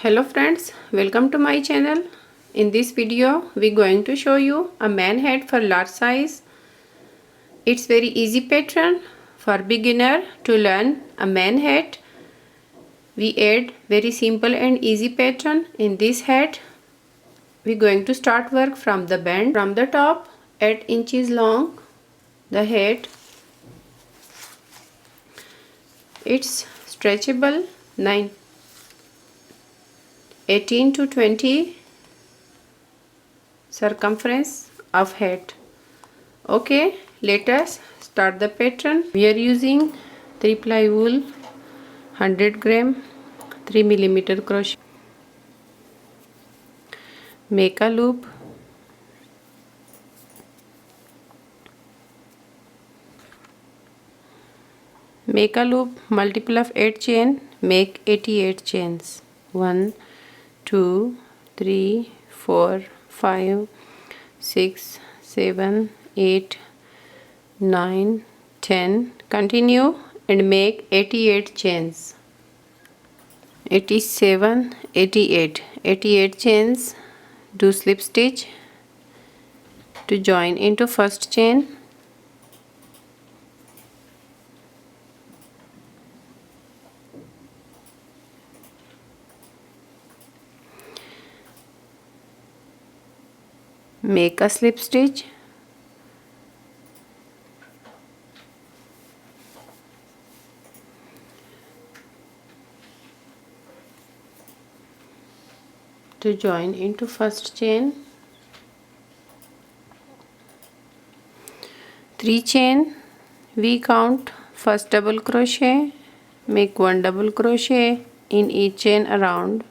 Hello friends, welcome to my channel. In this video, we're going to show you a man hat for large size. It's very easy pattern for beginner to learn a man hat. We add very simple and easy pattern in this hat. We're going to start work from the band from the top 8 inches long. The hat. It's stretchable 18 to 20 circumference of hat. Okay, let us start the pattern. We are using 3 ply wool, 100 gram, 3 millimeter crochet. Make a loop. Make a loop, multiple of 8 chain, make 88 chains. 1, 2, 3, 4, 5, 6, 7, 8, 9, 10. Continue and make 88 chains. 87, 88. 88 chains. Do slip stitch to join into first chain. Make a slip stitch. To join into first chain. 3 chain. We count first double crochet. Make 1 double crochet in each chain around.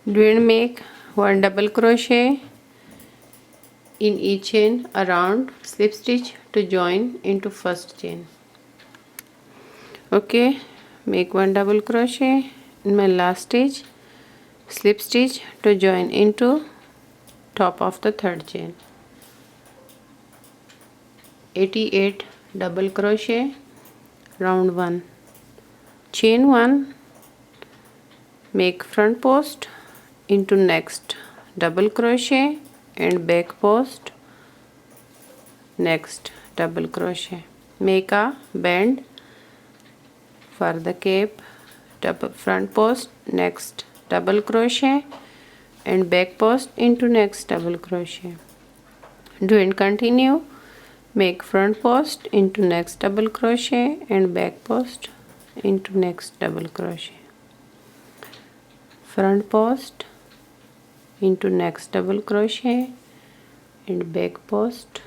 Then make 1 double crochet in each chain around, slip stitch to join into first chain. Okay, make 1 double crochet in my last stitch, slip stitch to join into top of the third chain. 88 double crochet, round 1, chain 1, make front post into next double crochet and back post, next double crochet. Make a bend for the cape, double front post, next double crochet and back post into next double crochet. Do and continue. Make front post into next double crochet and back post into next double crochet. Front post into next double crochet and back post,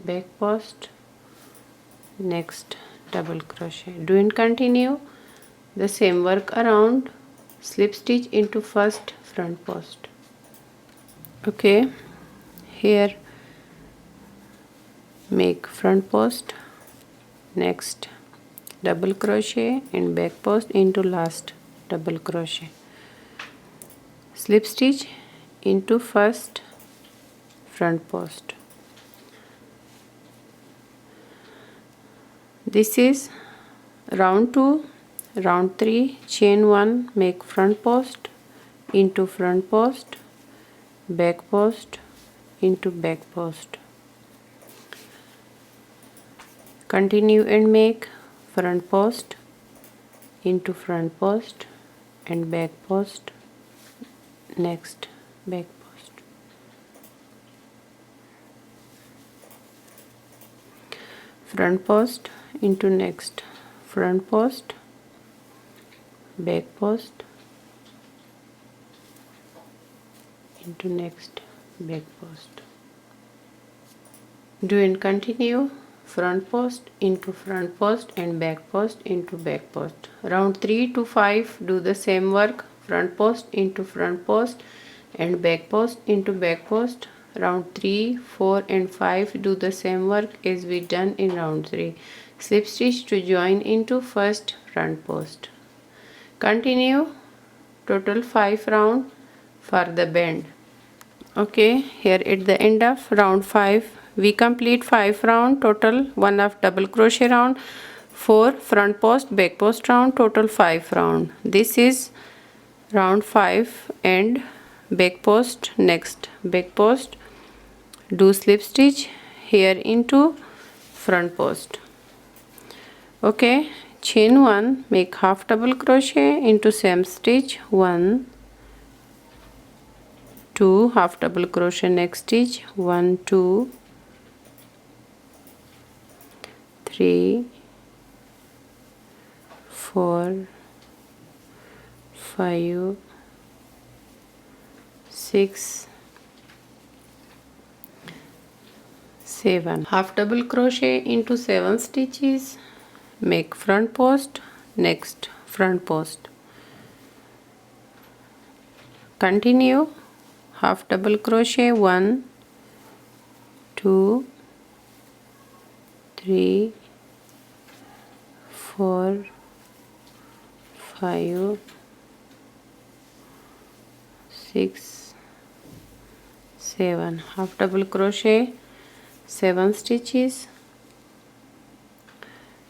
back post, next double crochet. Do and continue the same work around, slip stitch into first front post. Okay, here make front post, next double crochet and back post into last double crochet, slip stitch into first front post. This is round 2, round 3, chain 1, make front post into front post, back post into back post. Continue and make front post into front post and back post, next back post. Front post into next front post, back post into next back post. Do and continue front post into front post and back post into back post. Round 3 to 5 do the same work, front post into front post and back post into back post, round 3, 4 and 5 do the same work as we done in round 3. Slip stitch to join into first front post. Continue total 5 round for the bend. Okay, here at the end of round 5 we complete 5 round, total 1 of double crochet round, 4 front post back post round, total 5 round. This is round 5 and back post. Next back post, do slip stitch here into front post. Okay, chain 1, make half double crochet into same stitch, 1 2, half double crochet next stitch, 1 2 3 4 5 6 7, half double crochet into 7 stitches, make front post, next front post. Continue half double crochet, 1 2 3 4 5 6 7, half double crochet 7 stitches,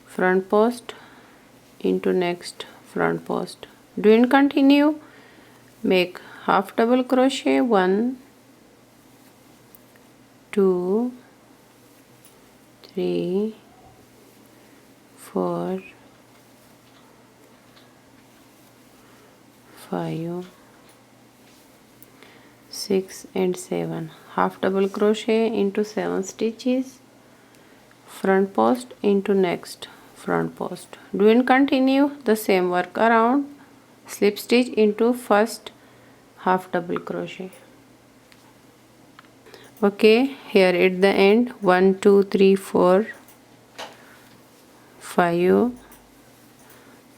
front post into next front post. Do and continue, make half double crochet, 1 2 3 4 5 6 and 7, half double crochet into 7 stitches, front post into next front post. Do and continue the same work around, slip stitch into first half double crochet. Okay, here at the end, 1 2 3 4 5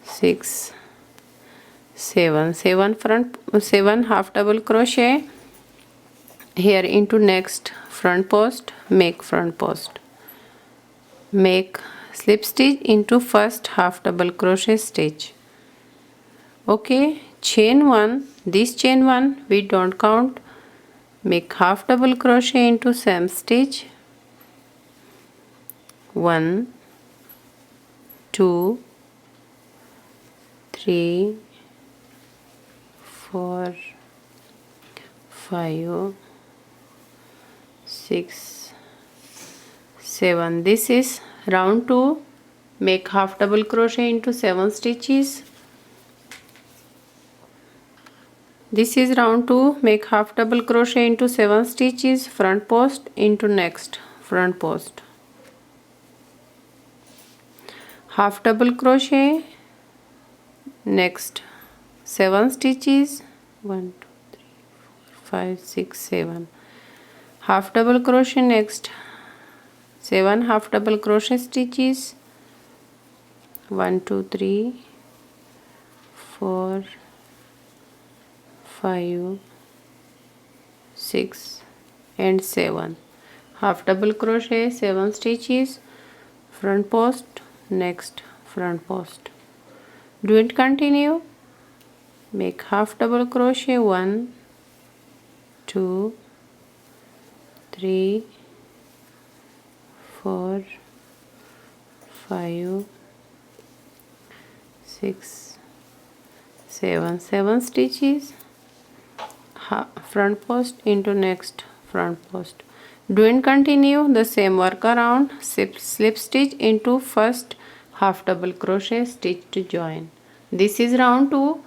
6 7 half double crochet here into next front post, make front post, make slip stitch into first half double crochet stitch. Okay, chain 1, this chain 1 we don't count, make half double crochet into same stitch, 1 2 3 4 5 6 7. This is round 2, make half double crochet into 7 stitches. This is round 2, make half double crochet into 7 stitches, front post into next front post, half double crochet, next 7 stitches, 1 2 3 4 5 6 7, half double crochet, next 7 half double crochet stitches, 1 2 3 4 5 6 and 7, half double crochet 7 stitches, front post, next front post. Do it continue, make half double crochet, 1 2 3 4 5 6 7 stitches, front post into next front post. Do and continue the same work around, slip stitch into first half double crochet stitch to join. This is round 2.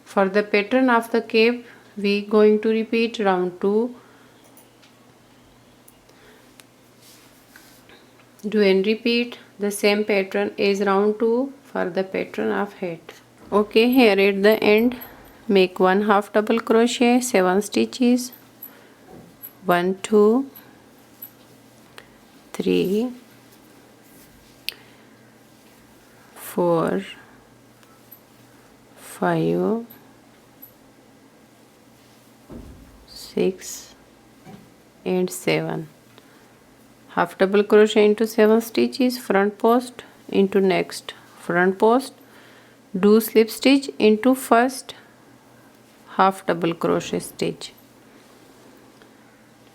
For the pattern of the cape we going to repeat round 2. Do and repeat the same pattern as round 2 for the pattern of hat. Okay, here at the end, make 1 half double crochet, 7 stitches, 1 2 3 4 5 6 and 7. Half double crochet into 7 stitches, front post into next front post, do slip stitch into first half double crochet stitch.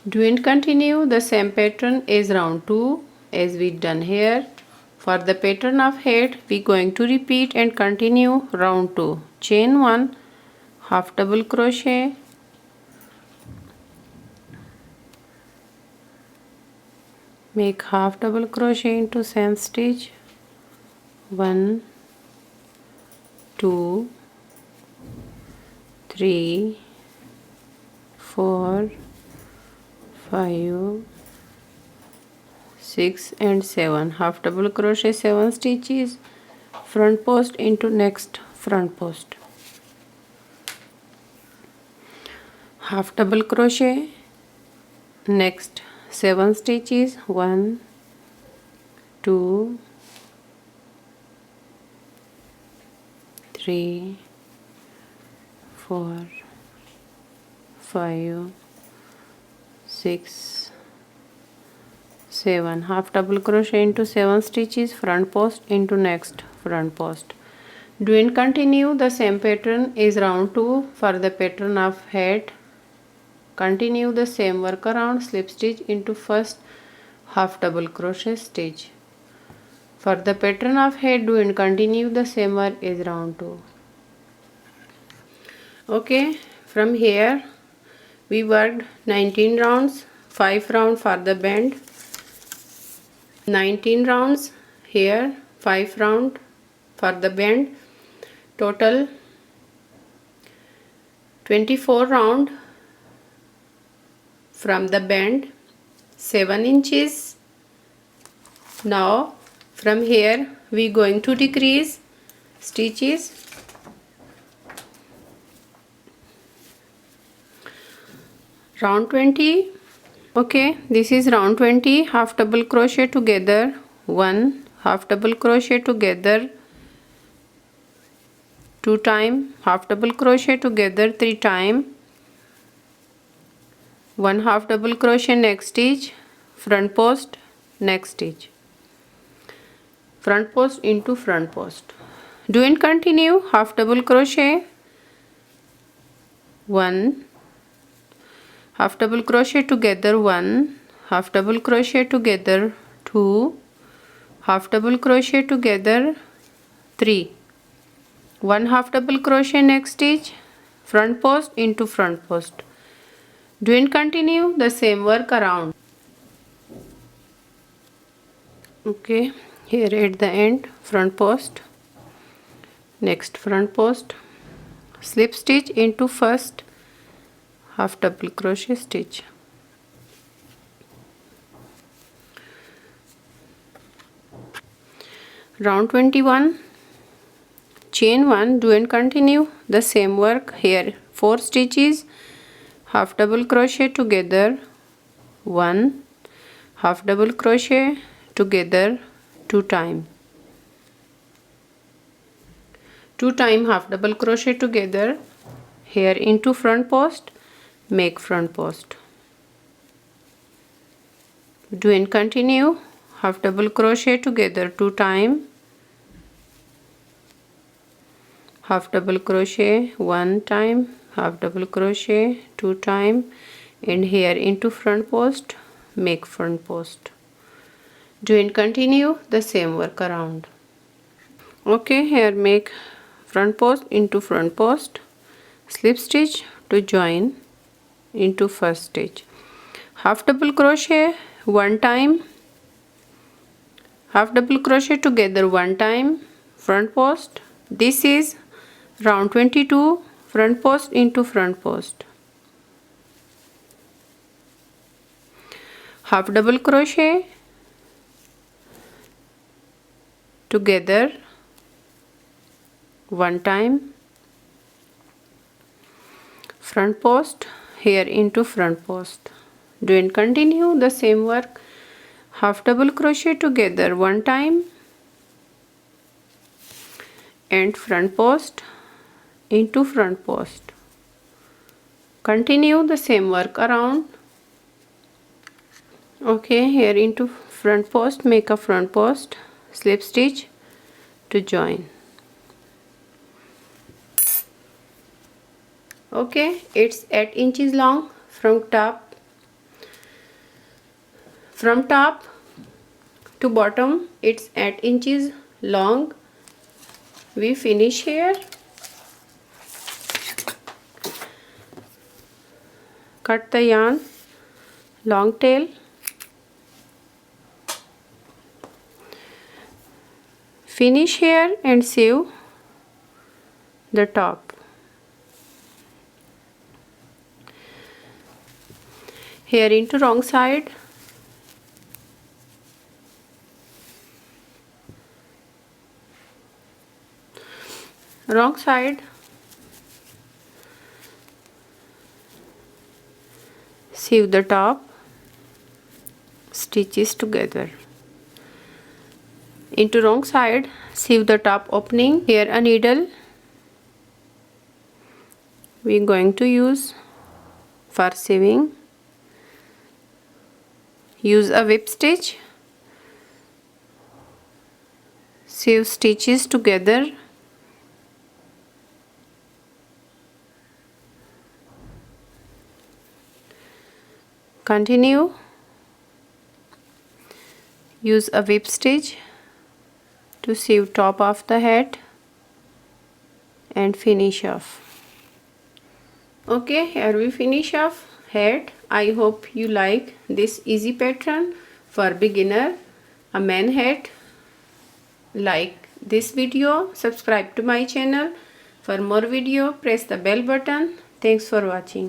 Do and continue the same pattern as round 2 as we done here. For the pattern of head, we going to repeat and continue round 2. Chain 1, half double crochet, make half double crochet into same stitch, 1, 2, 3, 4, 5, 6 and 7. Half double crochet 7 stitches, front post into next front post, half double crochet, next 7 stitches, 1, 2, 3, 4, 5, 6, 7. Half double crochet into 7 stitches, front post into next front post. Do and continue the same pattern as round 2 for the pattern of head. Continue the same work around, slip stitch into first half double crochet stitch. For the pattern of head, do and continue the same work as round 2. Okay, from here we worked 19 rounds, 5 rounds for the bend, 19 rounds here, 5 rounds for the bend, total 24 rounds from the bend, 7 inches. Now from here we going to decrease stitches. Round 20. Okay, this is round 20. Half double crochet together, 1, half double crochet together 2 times, half double crochet together 3 times, 1 half double crochet next stitch, front post, next stitch, front post into front post. Do and continue half double crochet, 1, half double crochet together 1, half double crochet together 2, half double crochet together 3, 1 half double crochet next stitch, front post into front post. Do and continue the same work around. Okay, here at the end, front post, next front post, slip stitch into first half double crochet stitch. Round 21, chain 1, do and continue the same work here, 4 stitches, half double crochet together 1, half double crochet together 2 times, 2 times half double crochet together here into front post, make front post. Do and continue half double crochet together 2 times, half double crochet 1 time, half double crochet 2 times, and here into front post, make front post. Do and continue the same work around. Okay, here make front post into front post, slip stitch to join into first stitch, half double crochet 1 time, half double crochet together 1 time, front post. This is round 22, front post into front post, half double crochet together 1 time, front post here into front post. Do and continue the same work, half double crochet together 1 time and front post into front post. Continue the same work around. Okay, here into front post, make a front post slip stitch to join. Okay, it's 8 inches long from top to bottom. It's 8 inches long. We finish here. Cut the yarn long tail. Finish here and sew the top. Here into wrong side. Wrong side. Sew the top stitches together. Into wrong side, sew the top opening. Here a needle we are going to use for sewing. Use a whip stitch. Sew stitches together. Continue. Use a whip stitch to sew top of the hat and finish off. Okay, here we finish off hat. I hope you like this easy pattern for beginner, a man hat. Like this video, subscribe to my channel for more video, press the bell button. Thanks for watching.